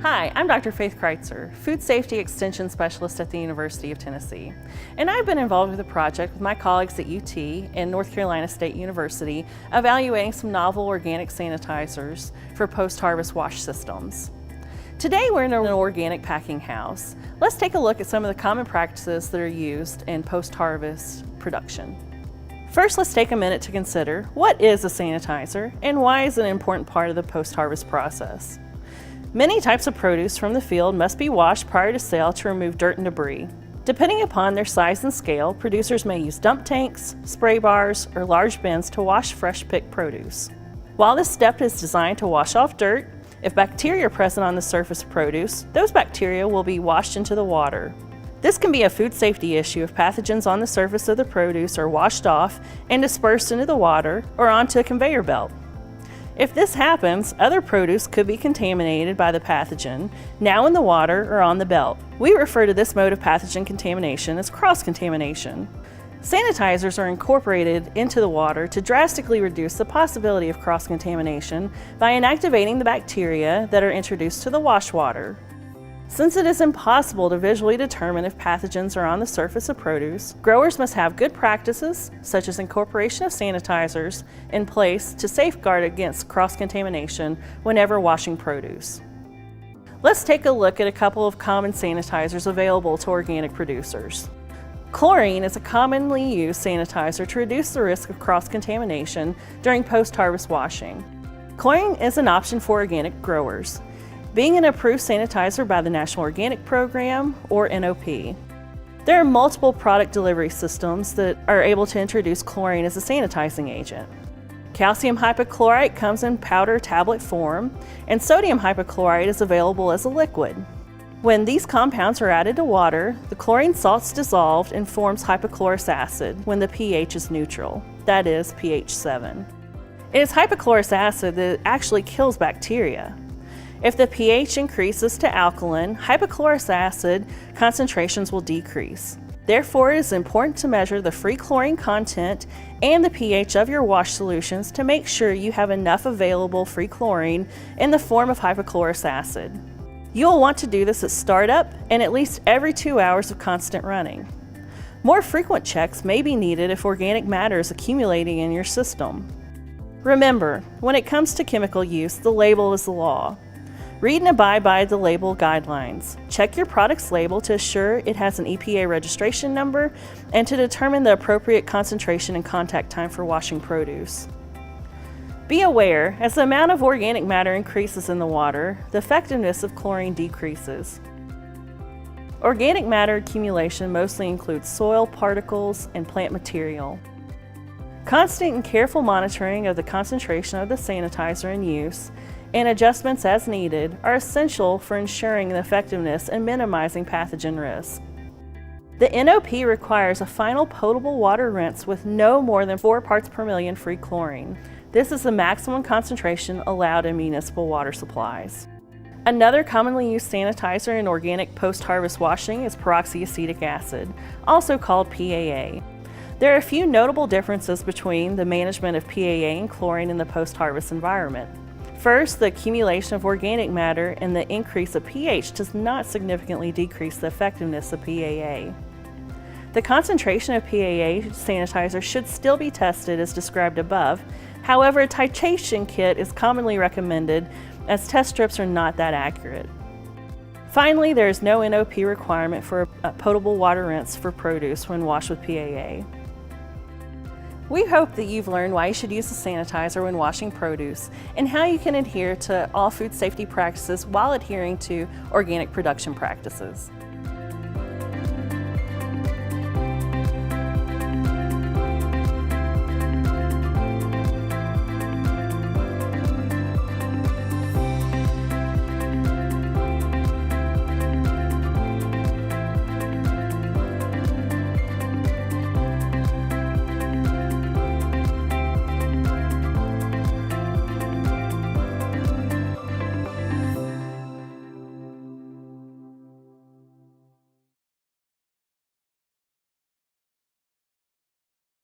Hi, I'm Dr. Faith Kreitzer, Food Safety Extension Specialist at the University of Tennessee. And I've been involved with a project with my colleagues at UT and North Carolina State University evaluating some novel organic sanitizers for post-harvest wash systems. Today we're in an organic packing house. Let's take a look at some of the common practices that are used in post-harvest production. First, let's take a minute to consider what is a sanitizer and why is it an important part of the post-harvest process. Many types of produce from the field must be washed prior to sale to remove dirt and debris. Depending upon their size and scale, producers may use dump tanks, spray bars, or large bins to wash fresh picked produce. While this step is designed to wash off dirt, if bacteria are present on the surface of produce, those bacteria will be washed into the water. This can be a food safety issue if pathogens on the surface of the produce are washed off and dispersed into the water or onto a conveyor belt. If this happens, other produce could be contaminated by the pathogen, now in the water or on the belt. We refer to this mode of pathogen contamination as cross-contamination. Sanitizers are incorporated into the water to drastically reduce the possibility of cross-contamination by inactivating the bacteria that are introduced to the wash water. Since it is impossible to visually determine if pathogens are on the surface of produce, growers must have good practices, such as incorporation of sanitizers, in place to safeguard against cross-contamination whenever washing produce. Let's take a look at a couple of common sanitizers available to organic producers. Chlorine is a commonly used sanitizer to reduce the risk of cross-contamination during post-harvest washing. Chlorine is an option for organic growers, being an approved sanitizer by the National Organic Program, or NOP. There are multiple product delivery systems that are able to introduce chlorine as a sanitizing agent. Calcium hypochlorite comes in powder tablet form, and sodium hypochlorite is available as a liquid. When these compounds are added to water, the chlorine salt's dissolved and forms hypochlorous acid when the pH is neutral, that is, pH 7. It is hypochlorous acid that actually kills bacteria. If the pH increases to alkaline, hypochlorous acid concentrations will decrease. Therefore, it is important to measure the free chlorine content and the pH of your wash solutions to make sure you have enough available free chlorine in the form of hypochlorous acid. You'll want to do this at startup and at least every 2 hours of constant running. More frequent checks may be needed if organic matter is accumulating in your system. Remember, when it comes to chemical use, the label is the law. Read and abide by the label guidelines. Check your product's label to assure it has an EPA registration number and to determine the appropriate concentration and contact time for washing produce. Be aware, as the amount of organic matter increases in the water, the effectiveness of chlorine decreases. Organic matter accumulation mostly includes soil particles and plant material. Constant and careful monitoring of the concentration of the sanitizer in use and adjustments as needed are essential for ensuring the effectiveness and minimizing pathogen risk. The NOP requires a final potable water rinse with no more than 4 parts per million free chlorine. This is the maximum concentration allowed in municipal water supplies. Another commonly used sanitizer in organic post-harvest washing is peroxyacetic acid, also called PAA. There are a few notable differences between the management of PAA and chlorine in the post-harvest environment. First, the accumulation of organic matter and the increase of pH does not significantly decrease the effectiveness of PAA. The concentration of PAA sanitizer should still be tested as described above. However, a titration kit is commonly recommended as test strips are not that accurate. Finally, there is no NOP requirement for a potable water rinse for produce when washed with PAA. We hope that you've learned why you should use a sanitizer when washing produce and how you can adhere to all food safety practices while adhering to organic production practices.